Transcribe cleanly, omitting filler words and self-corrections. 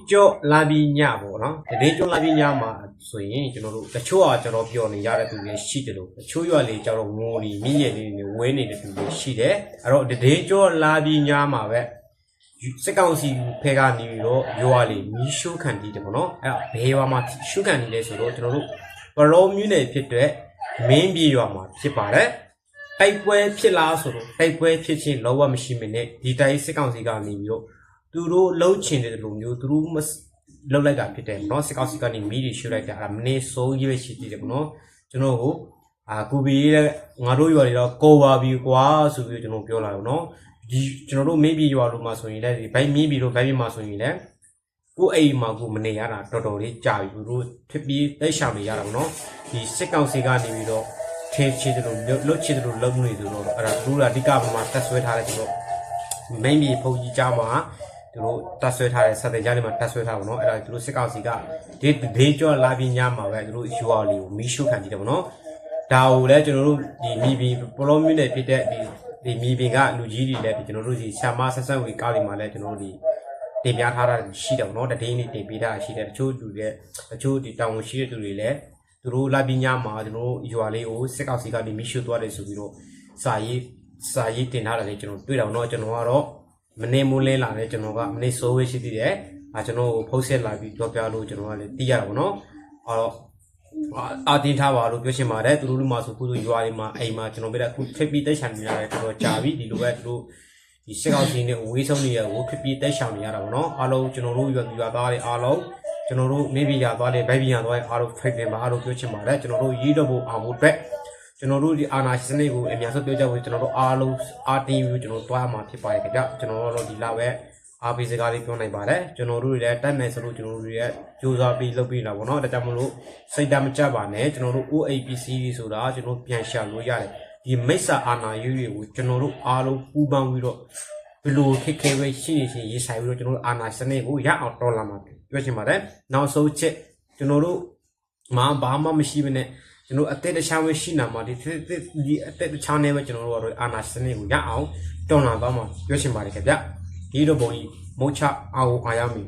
cho la bi nhà bộ nó đến cho la bi nhà mà rồi cho nó cái chỗ cho nó biểu này ra tụi cái xí được chỗ yo này cho nó ngồi này mi này quế này tụi cái xí đấy rồi đến cho la bi nhà mà vậy sẽ cao gì phải cái này rồi yo này mi số khăn đi được nó bây giờ mà số khăn đi đấy rồi cho nó và rồi mi này phải đấy mình bị yo mà phải phải đấy ai quay phải lá rồi ai quay phải trên lâu mà mình mình này đi đây sẽ cao gì cái này rồiသူတို့လှုပ်ချင်တဲ့လူမျိုးသူတို့မလှုပ်လိုက်တာဖြစ်တယ်เนาะစစ်ကောက်စီကနေမီးတွေရှူလိုက်တာမနေစိုးရွေးရှိသေးတယ်ပေါ့နော်ကျွန်တော်ကိုကူဘီရဲ့ငါတို့ရွာတွေတော့ကောပါပြီကွာဆိုပြီးကျွန်တော်ပြောလာတော့เนาะဒီကျွန်တော်တို့မေးပြီးရွာလို့မှဆိုရင်လည်းဒီဘိုင်းမီးပြီးတော့ဘိုင်းပြီးမှဆိုရင်လည်းကိုအိမ်မှာကိုမနေရတာတော်တော်လေးကြာပြီသူတို့ဖြစ်ပြီးတိတ်ရှောင်နေရတာပေါ့နော်ဒီစစ်ကောက်စီကနေပြီးတော့ထဲချေတယ်လို့လှုပ်ချေတယ်လို့လုပ်နေသူတော့အဲ့ဒါသူတို့ကအဓိကမှာတက်ဆွဲထားတယ်ကျွန်တော်မင်းပြီးဖုန်ကြီးကြားမှာသူတို့တက်ဆွဲထားတဲ့စတဲ့ကြားတွေမှာတက်ဆွဲထားပါတော့အဲ့ဒါသူတို့စစ်ကောင်စီကဒီကြောလာပြီးညမှာပဲသူတို့ UR လေးကိုမီးရှို့ခံကြည့်တယ်ပေါ့နော်ဒါကိုလည်းကျွန်တော်တို့ဒီမီဘီပလောမီနဲ့ဖြစ်တဲ့ဒီမီဘီကလူကြီးတွေလည်းကျွန်တော်တို့ဒီဆာမဆက်ဆက်ဝေကားတွေမှာလည်းကျွန်တော်တို့ဒီတင်ပြထားတာရှိတယ်ပေါ့နော်တတိယနေ့တင်ပြထားရှိတယ်တချို့လူတွေတချို့ဒီတောင်ဝင်ရှိတဲ့သူတွေလည်းသူတို့လာပြီးညမှာကျွန်တော်တို့ UR လေးကိုစစ်ကောင်စီကနေမီးရှို့သွားတယ်ဆိုပြီးတော့စာရေးတင်ထားတယ်လေကျွန်တော်တွေ့တော့เนาะကျွန်တော်ကတော့မနေမိုးလဲလာတယ်ကျွန်တော်ကမနေစိုးဝေးရှိသေးတယ်ကျွန်တော်ဖုတ်ဆက်လာပြီးပြောပြလို့ကျွန်တော်ကလည်းသိရတာပေါ့နော်အဲ့တော့အာတင်ထားပါလို့ပြောချင်ပါတယ်သူတို့မှဆိုခုဆိုရွာတွေမှာအိမ်မှာကျွန်တော်ပြတဲ့ခုဖြစ်ပြီးတက်ချန်နေရတယ်တော်တော်ကြာပြီဒီလိုပဲသူတို့ဒီစစ်ကောက်စီနဲ့ဝေးဆုံးနေရကိုဖြစ်ပြီးတက်ချန်နေရတာပေါ့နော်အားလုံးကျွန်တော်တို့ရွာသားတွေအားလုံးကျွန်တော်တို့မေးပြီးရသွားတယ်ဗိုက်ပြီးရသွားတယ်အားလုံးဖိတ်တယ်မှာအားလုံးပြောချင်ပါတယ်ကျွန်တော်တို့ရေးတော့ဖို့အောင်ဖို့အတွက်ကျွန်တော်တို့ဒီအာနာရှင်စနစ်ကိုအများဆုံးပြောကြဖို့ကျွန်တော်တို့အားလုံးအာတင်ပြီးကျွန်တော်တွားမှာဖြစ်ပါတယ်ခင်ဗျကျွန်တော်တို့ဒီလောက်ပဲအားပေးစကားလေးပြောနိုင်ပါတယ်ကျွန်တော်တို့တွေလည်းတက်မယ်ဆိုလို့ကျွန်တော်တို့တွေရဲ့ကြိုးစားပြီးလုပ်ပြီးလာပေါ့နော်ဒါကြောင့်မလို့စိတ်ဓာတ်မကျပါနဲ့ကျွန်တော်တို့ OAPC ဆိုတာကျွန်တော်ပြန်ရှာလို့ရတယ်ဒီမိစ္ဆာအာနာရွေးကိုကျွန်တော်တို့အားလုံးပူးပေါင်းပြီးတော့ဘယ်လိုခက်ခဲပဲရှိနေရေးဆိုင်ပြီးတော့ကျွန်တော်တို့အာနာစနစ်ကိုရအောင်တော်လာမှာပြောချင်ပါတယ်နောက်ဆုံးချက်ကျွန်တော်တို့ဘာမှမရှိဘဲနဲ့ကျွန်တော်အသက်တခြားပဲရှိနာမှာဒီအသက်တခြားနဲ့ပဲကျွန်တော်တို့ကတော့အာနာစနစ်ကိုရအောင်တော်လာသွားမှာပြောချင်ပါတယ်ခင်ဗျဒီတော့ဘုံကြီးမုတ်ချအောင်အားရမည်